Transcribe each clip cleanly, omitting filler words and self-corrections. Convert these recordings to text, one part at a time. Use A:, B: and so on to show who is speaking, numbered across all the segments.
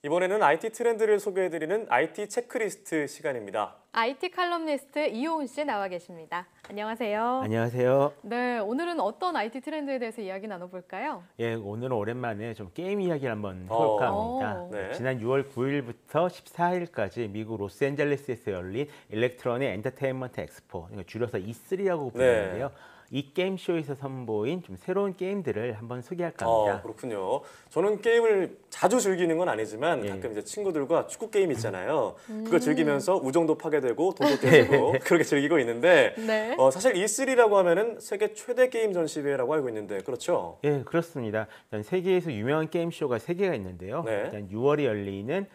A: 이번에는 IT 트렌드를 소개해드리는 IT 체크리스트 시간입니다.
B: IT 칼럼니스트 이효은 씨 나와 계십니다. 안녕하세요.
C: 안녕하세요.
B: 네, 오늘은 어떤 IT 트렌드에 대해서 이야기 나눠볼까요?
C: 예, 오늘은 오랜만에 좀 게임 이야기를 한번 해볼까 합니다.
A: 네.
C: 지난 6월 9일부터 14일까지 미국 로스앤젤레스에서 열린 일렉트로닉 엔터테인먼트 엑스포, 줄여서 E3라고 부르는데요.
A: 네.
C: 이 게임쇼에서 선보인 좀 새로운 게임들을 한번 소개할까 합니다.
A: 그렇군요. 저는 게임을 자주 즐기는 건 아니지만
C: 예.
A: 가끔 이제 친구들과 축구 게임 있잖아요. 그거 즐기면서 우정도 파괴되고 돈도 떼지고 그렇게 즐기고 있는데
B: 네.
A: 사실 E3라고 하면은 세계 최대 게임 전시회라고 알고 있는데 그렇죠?
C: 예, 그렇습니다. 일단 세계에서 유명한 게임쇼가 3개가 있는데요.
A: 네.
C: 일단 6월에 열리는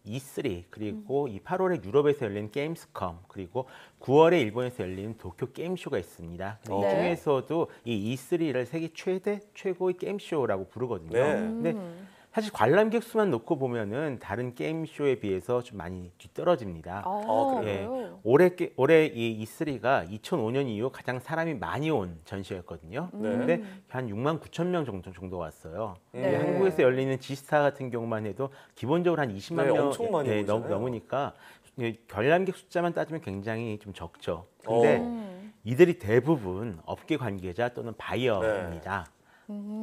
C: E3, 그리고 이 8월에 유럽에서 열리는 게임스컴, 그리고 9월에 일본에서 열리는 도쿄 게임쇼가 있습니다. 이
B: 네.
C: 중에서도 이 E3를 세계 최고의 게임쇼라고 부르거든요.
A: 네.
C: 근데 사실 관람객 수만 놓고 보면은 다른 게임쇼에 비해서 좀 많이 뒤떨어집니다.
B: 그래요?
C: 올해 이 E3가 2005년 이후 가장 사람이 많이 온 전시회였거든요.
A: 네.
C: 근데 한 6만 9천 명 정도 왔어요.
B: 네.
C: 한국에서 열리는 지스타 같은 경우만 해도 기본적으로 한 20만
A: 네,
C: 명
A: 엄청 많이 오잖아요.
C: 넘으니까 관람객 숫자만 따지면 굉장히 좀 적죠. 근데
B: 음.
C: 이들이 대부분 업계 관계자 또는 바이어입니다.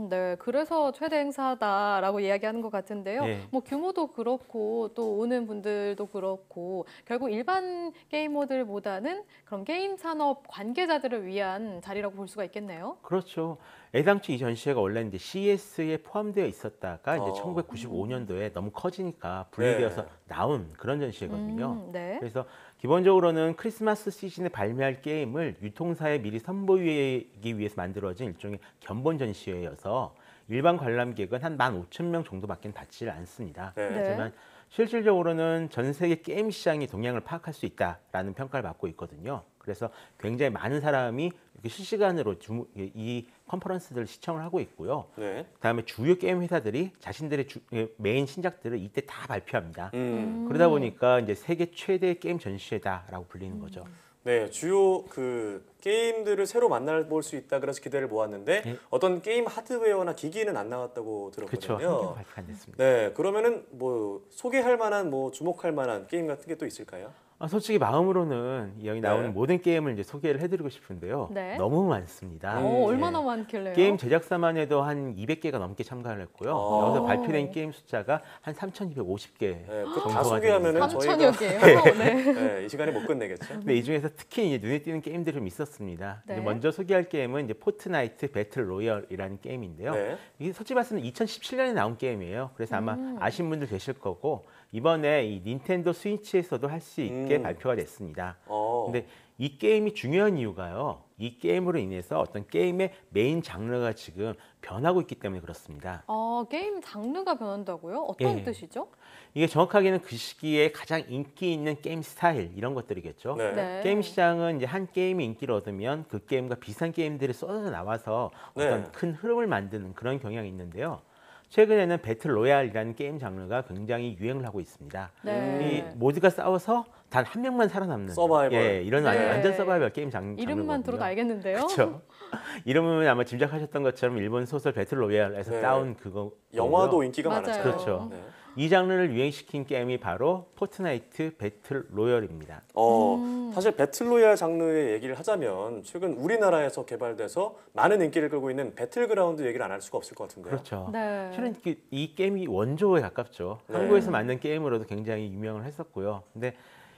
B: 네, 그래서 최대 행사다라고 이야기하는 것 같은데요.
C: 네.
B: 뭐 규모도 그렇고 또 오는 분들도 그렇고 결국 일반 게이머들보다는 그런 게임 산업 관계자들을 위한 자리라고 볼 수가 있겠네요.
C: 그렇죠. 애당초 이 전시회가 원래 이제 CES에 포함되어 있었다가 이제
A: 어.
C: 1995년도에 너무 커지니까 분리되어서
A: 네.
C: 나온 그런 전시회거든요.
B: 네.
C: 그래서 기본적으로는 크리스마스 시즌에 발매할 게임을 유통사에 미리 선보이기 위해서 만들어진 일종의 견본 전시회여서 일반 관람객은 한 15,000명 정도밖에 받지 않습니다.
A: 네.
C: 하지만 실질적으로는 전 세계 게임 시장의 동향을 파악할 수 있다라는 평가를 받고 있거든요. 그래서 굉장히 많은 사람이 이렇게 실시간으로 이 컨퍼런스들을 시청을 하고 있고요.
A: 네.
C: 그다음에 주요 게임 회사들이 자신들의 메인 신작들을 이때 다 발표합니다. 그러다 보니까 이제 세계 최대 게임 전시회다라고 불리는 거죠.
A: 네, 주요 그 게임들을 새로 만나볼 수 있다 그래서 기대를 모았는데
C: 네.
A: 어떤 게임 하드웨어나 기기는 안 나왔다고
C: 그렇죠.
A: 들었거든요.
C: 한 개도 발표 안 됐습니다.
A: 네, 그러면은 뭐 소개할 만한 뭐 주목할 만한 게임 같은 게 또 있을까요?
C: 솔직히 마음으로는 여기 나오는
A: 네.
C: 모든 게임을 이제 소개를 해드리고 싶은데요.
B: 네.
C: 너무 많습니다.
B: 얼마나 많길래요?
C: 게임 제작사만 해도 한 200개가 넘게 참가를 했고요. 여기서 발표된 게임 숫자가 한 3,250개.
A: 네, 그 다
C: 정도가
A: 소개하면은
B: 3천여 개요. 네.
A: 네, 이 시간에 못 끝내겠죠.
C: 근데 이 중에서 특히 이제 눈에 띄는 게임들이 좀 있었습니다.
B: 네.
C: 먼저 소개할 게임은 이제 포트나이트 배틀 로열이라는 게임인데요.
A: 네.
C: 이게 솔직히 말씀은 2017년에 나온 게임이에요. 그래서 아마 아신 분들 계실 거고 이번에 이 닌텐도 스위치에서도 할 수 있게 발표가 됐습니다. 근데 이 게임이 중요한 이유가요. 이 게임으로 인해서 어떤 게임의 메인 장르가 지금 변하고 있기 때문에 그렇습니다.
B: 게임 장르가 변한다고요? 어떤
C: 예.
B: 뜻이죠?
C: 이게 정확하게는 그 시기에 가장 인기 있는 게임 스타일 이런 것들이겠죠.
A: 네.
B: 네.
C: 게임 시장은 이제 한 게임이 인기를 얻으면 그 게임과 비슷한 게임들이 쏟아져 나와서 어떤
A: 네.
C: 큰 흐름을 만드는 그런 경향이 있는데요. 최근에는 배틀 로얄이라는 게임 장르가 굉장히 유행을 하고 있습니다.
B: 네.
C: 이 모두가 싸워서 단 한 명만 살아남는
A: 서바이벌.
C: 이런
B: 네.
C: 완전 서바이벌 게임 장르거든요.
B: 이름만 들어도 알겠는데요.
C: 그렇죠. 이름은 아마 짐작하셨던 것처럼 일본 소설 배틀 로얄에서
A: 네.
C: 따온 그거
A: 영화도 인기가
B: 맞아요.
A: 많았죠.
C: 그렇죠.
A: 네.
C: 이 장르를 유행시킨 게임이 바로 포트나이트 배틀 로열입니다.
A: 사실 배틀로얄 장르의 얘기를 하자면 최근 우리나라에서 개발돼서 많은 인기를 끌고 있는 배틀그라운드 얘기를 안 할 수가 없을 것 같은데요.
C: 그렇죠.
B: 네.
C: 실은 이 게임이 원조에 가깝죠.
A: 네.
C: 한국에서 만든 게임으로도 굉장히 유명을 했었고요. 근데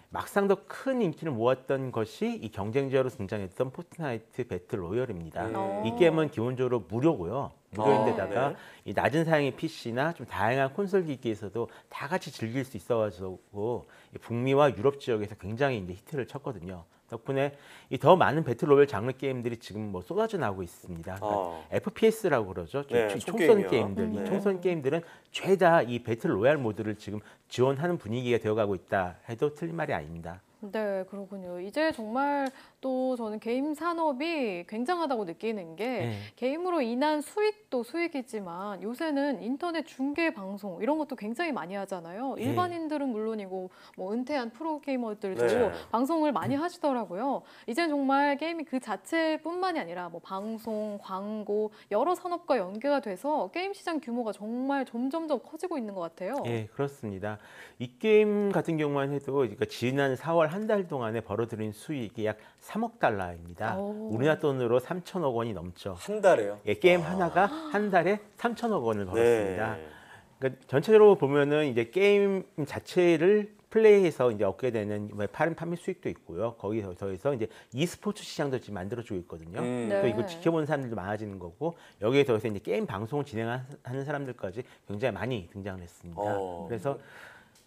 C: 막상 더 큰 인기를 모았던 것이 이 경쟁자로 등장했던 포트나이트 배틀 로열입니다. 이 게임은 기본적으로 무료고요. 무료인데다가
A: 네.
C: 이 낮은 사양의 PC나 좀 다양한 콘솔 기기에서도 다 같이 즐길 수 있어가지고 이 북미와 유럽 지역에서 굉장히 이제 히트를 쳤거든요. 덕분에 이 더 많은 배틀 로얄 장르 게임들이 지금 뭐 쏟아져 나오고 있습니다. 그러니까 FPS라고 그러죠.
A: 네,
C: 총선
A: 총게임이요.
C: 게임들.
A: 네.
C: 이 총선 게임들은 죄다 이 배틀 로얄 모드를 지금 지원하는 분위기가 되어가고 있다 해도 틀린 말이 아닙니다.
B: 네, 그렇군요. 이제 정말 또 저는 게임 산업이 굉장하다고 느끼는 게
C: 네.
B: 게임으로 인한 수익도 수익이지만 요새는 인터넷 중계 방송 이런 것도 굉장히 많이 하잖아요.
C: 네.
B: 일반인들은 물론이고 뭐 은퇴한 프로게이머들도
A: 네.
B: 방송을 많이 하시더라고요. 이제 정말 게임이 그 자체뿐만이 아니라 뭐 방송, 광고 여러 산업과 연계가 돼서 게임 시장 규모가 정말 점점점 커지고 있는 것 같아요.
C: 예, 그렇습니다. 이 게임 같은 경우만 해도 그러니까 지난 4월 한 달 동안에 벌어들인 수익이 약 3억 달러입니다.
B: 오.
C: 우리나라 돈으로 3천억 원이 넘죠.
A: 한 달에요?
C: 예, 게임 하나가 한 달에 3천억 원을 벌었습니다.
A: 네.
C: 그러니까 전체적으로 보면은 이제 게임 자체를 플레이해서 이제 얻게 되는 판매 수익도 있고요. 거기서 더해서 이제 e스포츠 시장도 지금 만들어지고 있거든요.
B: 네.
C: 또 이걸 지켜보는 사람들도 많아지는 거고 여기에 더해서 이제 게임 방송을 진행하는 사람들까지 굉장히 많이 등장을 했습니다. 그래서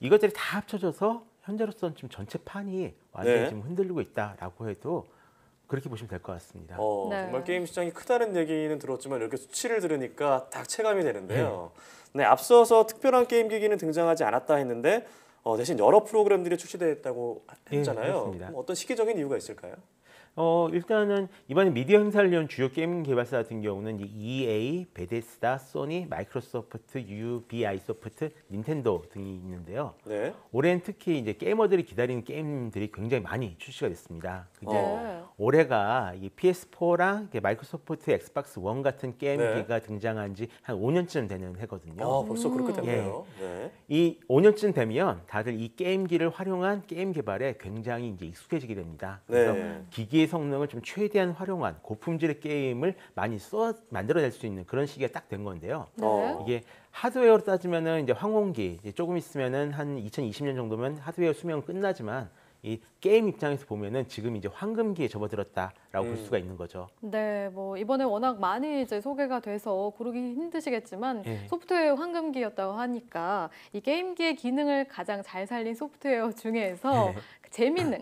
C: 이것들이 다 합쳐져서 현재로서는 지금 전체 판이 완전히
A: 네.
C: 지금 흔들리고 있다라고 해도 그렇게 보시면 될 것 같습니다.
B: 네.
A: 정말 게임 시장이 크다는 얘기는 들었지만 이렇게 수치를 들으니까 딱 체감이 되는데요. 네, 앞서서 특별한 게임 기기는 등장하지 않았다 했는데 대신 여러 프로그램들이 출시됐다고 했잖아요.
C: 예, 그렇습니다.
A: 그럼 어떤 시기적인 이유가 있을까요?
C: 일단은 이번에 미디어 행사를 연 주요 게임 개발사 같은 경우는 EA, 베데스다, 소니, 마이크로소프트, 유비아이소프트, 닌텐도 등이 있는데요.
A: 네.
C: 올해는 특히 이제 게이머들이 기다리는 게임들이 굉장히 많이 출시가 됐습니다. 그게
B: 네.
C: 올해가 이 PS4랑 마이크로소프트 엑스박스 원 같은 게임기가 등장한 지 한 5년쯤 되는 해거든요.
A: 벌써 그렇게 됐네요. 네.
C: 이 5년쯤 되면 다들 이 게임기를 활용한 게임 개발에 굉장히 이제 익숙해지게 됩니다. 그래서
A: 네.
C: 기기의 성능을 좀 최대한 활용한 고품질의 게임을 많이 만들어낼 수 있는 그런 시기가 딱 된 건데요.
B: 네.
C: 이게 하드웨어로 따지면은 이제 황혼기 이제 조금 있으면은 한 2020년 정도면 하드웨어 수명 끝나지만 이 게임 입장에서 보면은 지금 이제 황금기에 접어들었다라고 볼 수가 있는 거죠.
B: 네, 뭐 이번에 워낙 많이 이제 소개가 돼서 고르기 힘드시겠지만
C: 예.
B: 소프트웨어 황금기였다고 하니까 이 게임기의 기능을 가장 잘 살린 소프트웨어 중에서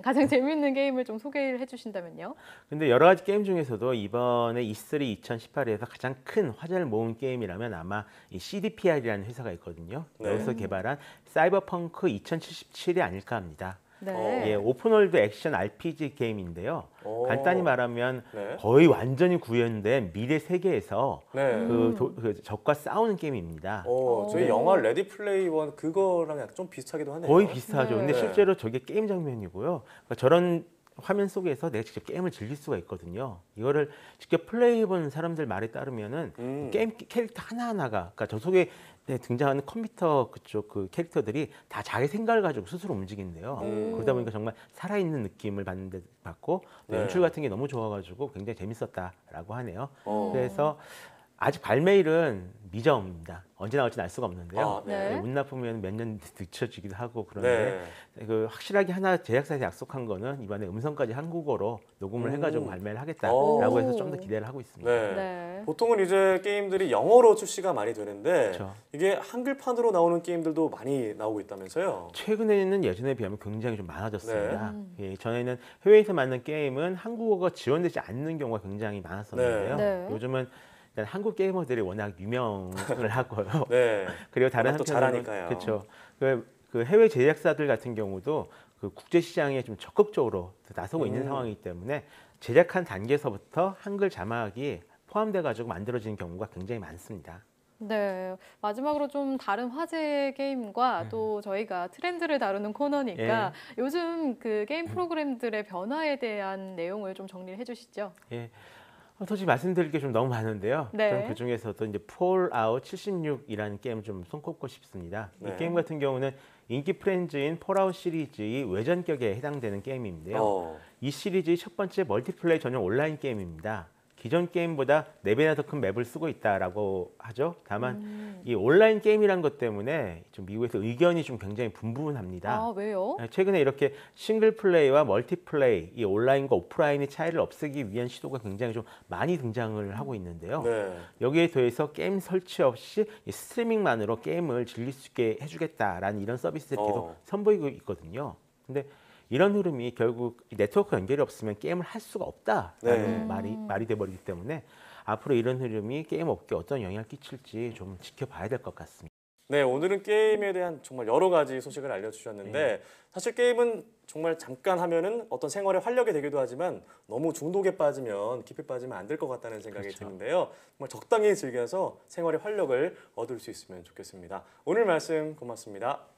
B: 가장 재밌는 게임을 좀 소개를 해주신다면요?
C: 근데 여러 가지 게임 중에서도 이번에 E3 2018에서 가장 큰 화제를 모은 게임이라면 아마 이 CDPR이라는 회사가 있거든요.
A: 네.
C: 여기서 개발한 사이버펑크 2077이 아닐까 합니다.
B: 네.
C: 예, 오픈월드 액션 RPG 게임인데요. 간단히 말하면
A: 네.
C: 거의 완전히 구현된 미래 세계에서
A: 네.
C: 그 적과 싸우는 게임입니다.
A: 저희
B: 네.
A: 영화 레디 플레이 원 그거랑 약간 좀 비슷하기도 하네요.
C: 거의 비슷하죠.
B: 네.
C: 근데 실제로 저게 게임 장면이고요. 그러니까 저런 화면 속에서 내가 직접 게임을 즐길 수가 있거든요. 이거를 직접 플레이해본 사람들 말에 따르면은 게임 캐릭터 하나하나가, 그러니까 저 속에 등장하는 컴퓨터 그쪽 그 캐릭터들이 다 자기 생각을 가지고 스스로 움직인대요. 그러다 보니까 정말 살아있는 느낌을 받고
A: 네.
C: 연출 같은 게 너무 좋아가지고 굉장히 재밌었다라고 하네요.
A: 어.
C: 그래서 아직 발매일은 미정입니다. 언제 나올지는 알 수가 없는데요.
B: 네.
C: 운 나쁘면 몇 년 늦춰지기도 하고 그런데 그 확실하게 하나 제작사에서 약속한 거는 이번에 음성까지 한국어로 녹음을 해가지고 발매를 하겠다라고 해서 좀 더 기대를 하고 있습니다.
A: 네.
B: 네.
A: 보통은 이제 게임들이 영어로 출시가 많이 되는데
C: 그렇죠.
A: 이게 한글판으로 나오는 게임들도 많이 나오고 있다면서요?
C: 최근에는 예전에 비하면 굉장히 좀 많아졌습니다. 예, 전에는 해외에서 만든 게임은 한국어가 지원되지 않는 경우가 굉장히 많았었는데요.
B: 네.
C: 요즘은 일단 한국 게이머들이 워낙 유명을 하고요.
A: 네.
C: 그리고 다른
A: 워낙 또
C: 한편으로는
A: 잘하니까요.
C: 그렇죠. 그 해외 제작사들 같은 경우도 그 국제 시장에 좀 적극적으로 나서고 있는 상황이기 때문에 제작한 단계에서부터 한글 자막이 포함돼 가지고 만들어지는 경우가 굉장히 많습니다.
B: 네, 마지막으로 좀 다른 화제의 게임과 또 저희가 트렌드를 다루는 코너니까 요즘 그 게임 프로그램들의 변화에 대한 내용을 좀 정리를 해주시죠.
C: 예. 솔직히 말씀드릴 게 좀 너무 많은데요.
B: 네.
C: 저는 그 중에서도 이제 폴아웃 76이라는 게임을 좀 손꼽고 싶습니다.
A: 네.
C: 이 게임 같은 경우는 인기 프랜즈인 폴아웃 시리즈의 외전격에 해당되는 게임인데요. 이 시리즈의 첫 번째 멀티플레이 전용 온라인 게임입니다. 기존 게임보다 4배나 더 큰 맵을 쓰고 있다라고 하죠. 다만 이 온라인 게임이란 것 때문에 좀 미국에서 의견이 좀 굉장히 분분합니다.
B: 아, 왜요?
C: 최근에 이렇게 싱글 플레이와 멀티플레이, 이 온라인과 오프라인의 차이를 없애기 위한 시도가 굉장히 좀 많이 등장을 하고 있는데요.
A: 네.
C: 여기에 더해서 게임 설치 없이 이 스트리밍만으로 게임을 즐길 수 있게 해주겠다라는 이런 서비스를 계속 선보이고 있거든요. 근데 이런 흐름이 결국 네트워크 연결이 없으면 게임을 할 수가 없다라는 말이 돼버리기 때문에 앞으로 이런 흐름이 게임 업계에 어떤 영향을 끼칠지 좀 지켜봐야 될 것 같습니다.
A: 네, 오늘은 게임에 대한 정말 여러 가지 소식을 알려주셨는데 사실 게임은 정말 잠깐 하면은 어떤 생활의 활력이 되기도 하지만 너무 중독에 빠지면 깊이 빠지면 안 될 것 같다는 생각이
C: 그렇죠.
A: 드는데요. 정말 적당히 즐겨서 생활의 활력을 얻을 수 있으면 좋겠습니다. 오늘 말씀 고맙습니다.